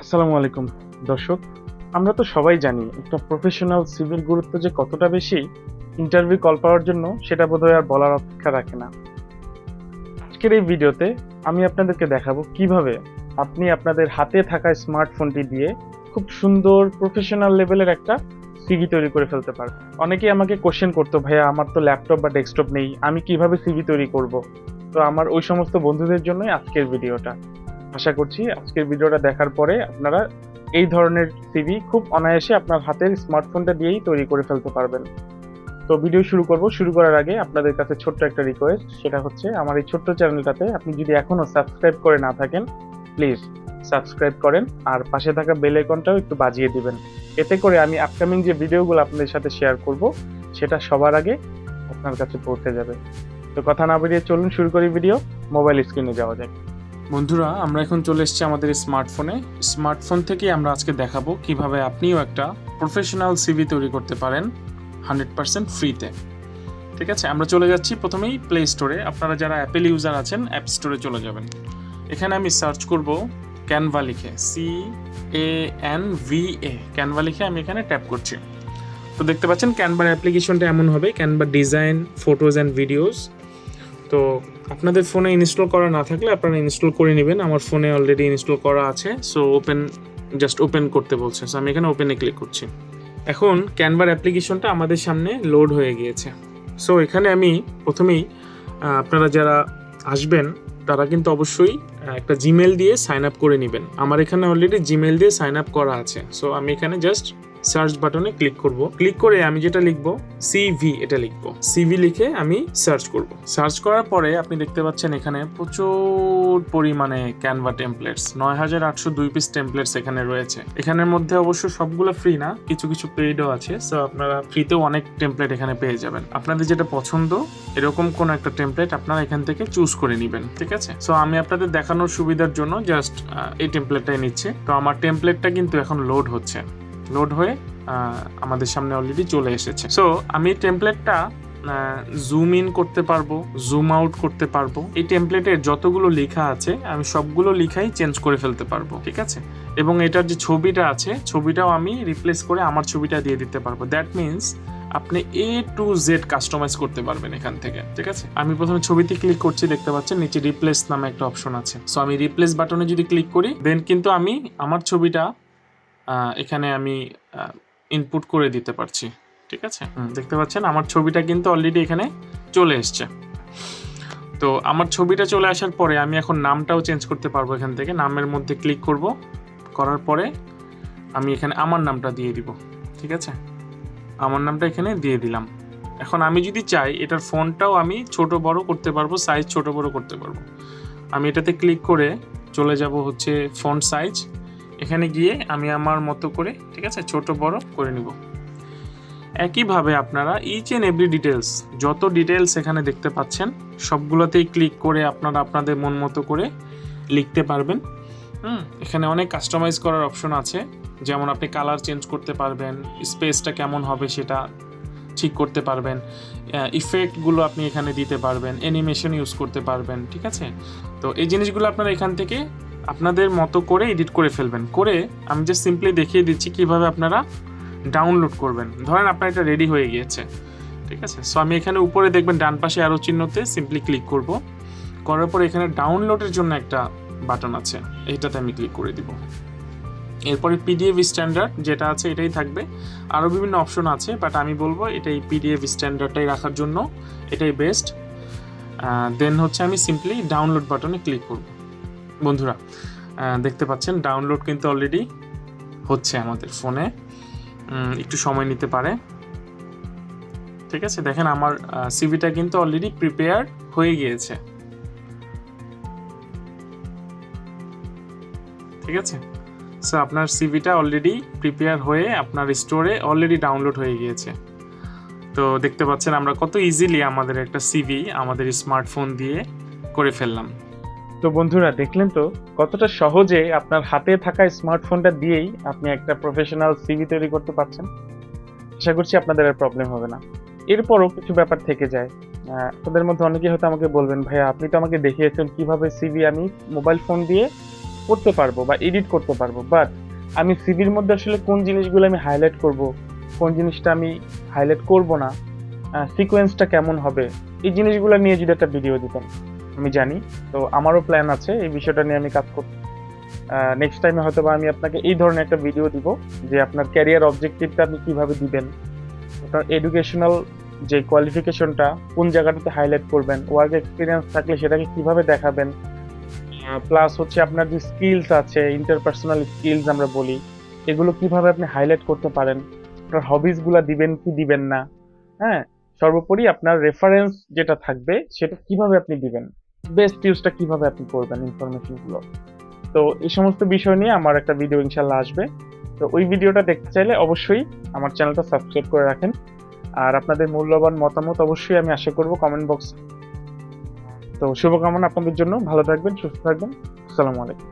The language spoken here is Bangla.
আসসালামু আলাইকুম দর্শক। আমরা তো সবাই জানি একটা প্রফেশনাল সিভির গুরুত্ব যে কতটা বেশি। ইন্টারভিউ কল পাওয়ার জন্য সেটা বোধহয় আর বলার অপেক্ষা রাখে না। আজকের এই ভিডিওতে আমি আপনাদেরকে দেখাবো কিভাবে আপনি আপনাদের হাতে থাকা স্মার্টফোনটি দিয়ে খুব সুন্দর প্রফেশনাল লেভেলের একটা সিভি তৈরি করে ফেলতে পারবেন। অনেকেই আমাকে কোশ্চেন করতো, ভাইয়া আমার তো ল্যাপটপ বা ডেস্কটপ নেই, আমি কিভাবে সিভি তৈরি করব। তো আমার ওই সমস্ত বন্ধুদের জন্যই আজকের ভিডিওটা। আশা করছি আজকের ভিডিওটা দেখার পরে আপনারা এই ধরনের সিভি খুব অনায়াসে আপনার হাতের স্মার্টফোনটা দিয়েই তৈরি করে ফেলতে পারবেন। তো ভিডিও শুরু করার আগে আপনাদের কাছে ছোট্ট একটা রিকোয়েস্ট, সেটা হচ্ছে আমার এই ছোট্ট চ্যানেলটাতে আপনি যদি এখনো সাবস্ক্রাইব করে না থাকেন, প্লিজ সাবস্ক্রাইব করেন আর পাশে থাকা বেল আইকনটাও একটু বাজিয়ে দিবেন। এতে করে আমি আপকামিং যে ভিডিওগুলো আপনাদের সাথে শেয়ার করব সেটা সবার আগে আপনার কাছে পৌঁছে যাবে। তো কথা না বেরিয়ে চলুন শুরু করি ভিডিও। মোবাইল স্ক্রিনে যাওয়া যাক। বন্ধুরা, আমরা এখন চলে এসেছি আমাদের স্মার্টফোন থেকে আমরা আজকে দেখাবো কিভাবে আপনিও একটা প্রফেশনাল সিভি তৈরি করতে পারেন 100% ফ্রিতে। ঠিক আছে, আমরা চলে যাচ্ছি প্রথমেই প্লে স্টোরে। আপনারা যারা অ্যাপেল ইউজার আছেন অ্যাপ স্টোরে চলে যাবেন। এখানে আমি সার্চ করব ক্যানভা লিখে, CANVA, ক্যানভা লিখে আমি এখানে ট্যাপ করছি। তো দেখতে পাচ্ছেন ক্যানভার অ্যাপ্লিকেশনটা এমন হবে, Canva design, photos and videos. তো আপনাদের ফোনে ইনস্টল করা না থাকলে আপনারা ইনস্টল করে নেবেন। আমার ফোনে অলরেডি ইনস্টল করা আছে, সো জাস্ট ওপেন করতে বলছে, সো আমি এখানে ওপেনে ক্লিক করছি। এখন ক্যানভার অ্যাপ্লিকেশনটা আমাদের সামনে লোড হয়ে গিয়েছে। সো এখানে আমি প্রথমেই আপনারা যারা আসবেন তারা কিন্তু অবশ্যই একটা জিমেল দিয়ে সাইন আপ করে নেবেন। আমার এখানে অলরেডি জিমেল দিয়ে সাইন আপ করা আছে। সো আমি এখানে জাস্ট সার্চ বাটনে ক্লিক করব। ক্লিক করে আমি যেটা লিখবো সিভি, এটা লিখবো। সিভি লিখে আমি সার্চ করব। সার্চ করার পরে আপনি দেখতে পাচ্ছেন এখানে প্রচুর পরিমাণে ক্যানভা টেমপ্লেটস, 9802 পিস টেমপ্লেটস এখানে রয়েছে। এখানের মধ্যে অবশ্য সবগুলো ফ্রি না, কিছু কিছু পেইডও আছে। সো আপনারা ফ্রিতেও অনেক টেমপ্লেট এখানে পেয়ে যাবেন। আপনাদের যেটা পছন্দ এরকম কোন একটা টেমপ্লেট আপনারা এখান থেকে চুজ করে নেবেন। ঠিক আছে, সো আমি আপনাদের দেখানোর সুবিধার জন্য জাস্ট এই টেমপ্লেটটাই নিচ্ছি। তো আমার টেমপ্লেটটা কিন্তু এখন লোড হয়ে আমাদের সামনে অলরেডি চলে এসেছে। সো আমি টেমপ্লেটটা জুম ইন করতে পারবো, জুম আউট করতে পারবো। এই টেমপ্লেটের যতগুলো লেখা আছে আমি সবগুলো লেখাই চেঞ্জ করে ফেলতে পারবো। ঠিক আছে, এবং এটার যে ছবিটা আছে ছবিটাও আমি রিপ্লেস করে আমার ছবিটা দিয়ে দিতে পারবো। দ্যাট মিনস আপনি A to Z কাস্টমাইজ করতে পারবেন এখান থেকে। ঠিক আছে, আমি প্রথমে ছবিতে ক্লিক করছি, দেখতে পাচ্ছেন নিচে রিপ্লেস নামে একটা অপশন আছে। সো আমি রিপ্লেস বাটনে যদি ক্লিক করি দেন কিন্তু আমি আমার ছবিটা এখানে আমি ইনপুট করে দিতে পারছি। ঠিক আছে, দেখতে পাচ্ছেন আমার ছবিটা কিন্তু অলরেডি এখানে চলে এসছে। তো আমার ছবিটা চলে আসার পরে আমি এখন নামটাও চেঞ্জ করতে পারবো। এখান থেকে নামের মধ্যে ক্লিক করব, করার পরে আমি এখানে আমার নামটা দিয়ে দিব। ঠিক আছে, আমার নামটা এখানে দিয়ে দিলাম। এখন আমি যদি চাই এটার ফন্টটাও আমি ছোট বড় করতে পারবো, সাইজ ছোট বড় করতে পারবো। আমি এটাতে ক্লিক করে চলে যাব হচ্ছে ফন্ট সাইজ। এখানে গিয়ে আমি আমার মতো করে, ঠিক আছে, ছোট বড় করে নিব। একইভাবে আপনারা ইচ অ্যান্ড এভরি ডিটেলস, যত ডিটেলস এখানে দেখতে পাচ্ছেন সবগুলোতেই ক্লিক করে আপনারা আপনাদের মন মতো করে লিখতে পারবেন। এখানে অনেক কাস্টমাইজ করার অপশন আছে, যেমন আপনি কালার চেঞ্জ করতে পারবেন, স্পেসটা কেমন হবে সেটা ঠিক করতে পারবেন, ইফেক্টগুলো আপনি এখানে দিতে পারবেন, অ্যানিমেশন ইউজ করতে পারবেন। ঠিক আছে, তো এই জিনিসগুলো আপনারা এখান থেকে আপনাদের মতো করে এডিট করে ফেলবেন। করে আমি জাস্ট সিম্পলি দেখিয়ে দিচ্ছি কিভাবে আপনারা ডাউনলোড করবেন। ধরেন আপনার এটা রেডি হয়ে গিয়েছে। ঠিক আছে, সো আমি এখানে উপরে দেখবেন ডান পাশে অ্যারো চিহ্নতে সিম্পলি ক্লিক করব। করার পর এখানে ডাউনলোডের জন্য একটা বাটন আছে, এইটাতে আমি ক্লিক করে দিব। এরপরে PDF স্ট্যান্ডার্ড যেটা আছে এটাই থাকবে, আরও বিভিন্ন অপশন আছে, বাট আমি বলবো এটাই PDF স্ট্যান্ডার্ডটাই রাখার জন্য এটাই বেস্ট। দেন হচ্ছে আমি সিম্পলি ডাউনলোড বাটনে ক্লিক করব। বন্ধুরা দেখতে পাচ্ছেন ডাউনলোড কিন্তু অলরেডি হচ্ছে আমাদের ফোনে, একটু সময় নিতে পারে। ঠিক আছে, দেখেন আমার সিভিটা কিন্তু অলরেডি প্রিপেয়ার হয়ে গিয়েছে। ঠিক আছে, সো আপনার সিভিটা অলরেডি প্রিপেয়ার হয়ে আপনার স্টোরে অলরেডি ডাউনলোড হয়ে গিয়েছে। তো দেখতে পাচ্ছেন আমরা কত ইজিলি আমাদের একটা সিভি আমাদের স্মার্টফোন দিয়ে করে ফেললাম। তো বন্ধুরা দেখলেন তো কতটা সহজে আপনার হাতে থাকা স্মার্টফোনটা দিয়েই আপনি একটা প্রফেশনাল সিভি তৈরি করতে পারছেন। আশা করছি আপনাদের আর প্রবলেম হবে না। এরপরও কিছু ব্যাপার থেকে যায়। আপনাদের মধ্যে অনেকেই হয়তো আমাকে বলবেন, ভাইয়া আপনি তো আমাকে দেখিয়েছেন কিভাবে সিভি আমি মোবাইল ফোন দিয়ে করতে পারবো বা এডিট করতে পারবো, বাট আমি সিভির মধ্যে আসলে কোন জিনিসগুলো আমি হাইলাইট করব, কোন জিনিসটা আমি হাইলাইট করব না, সিকোয়েন্সটা কেমন হবে, এই জিনিসগুলো নিয়ে যদি একটা ভিডিও দিতাম, আমি জানি। তো আমারও প্ল্যান আছে এই বিষয়টা নিয়ে আমি কাজ করব। নেক্সট টাইমে হয়তো বা আমি আপনাকে এই ধরনের একটা ভিডিও দিব, যে আপনার ক্যারিয়ার অবজেক্টিভটা আপনি কিভাবে দিবেন, আপনার এডুকেশনাল যে কোয়ালিফিকেশনটা কোন জায়গাটাতে হাইলাইট করবেন, ওয়ার্ক এক্সপিরিয়েন্স থাকলে সেটাকে কিভাবে দেখাবেন, প্লাস হচ্ছে আপনার যে স্কিলস আছে, ইন্টারপার্সোনাল স্কিলস আমরা বলি, এগুলো কিভাবে আপনি হাইলাইট করতে পারেন, আপনার হবিসগুলো দিবেন কি দিবেন না, হ্যাঁ, সর্বোপরি আপনার রেফারেন্স যেটা থাকবে সেটা কিভাবে আপনি দিবেন, বেস্ট ইউজটা কিভাবে আপনি করবেন ইনফরমেশনগুলো। তো এই সমস্ত বিষয় নিয়ে আমার একটা ভিডিও ইনশাল্লাহ আসবে। তো ওই ভিডিওটা দেখতে চাইলে অবশ্যই আমার চ্যানেলটা সাবস্ক্রাইব করে রাখেন। আর আপনাদের মূল্যবান মতামত অবশ্যই আমি আশা করব কমেন্ট বক্সে। তো শুভকামনা আপনাদের জন্য, ভালো থাকবেন, সুস্থ থাকবেন। আসসালামু আলাইকুম।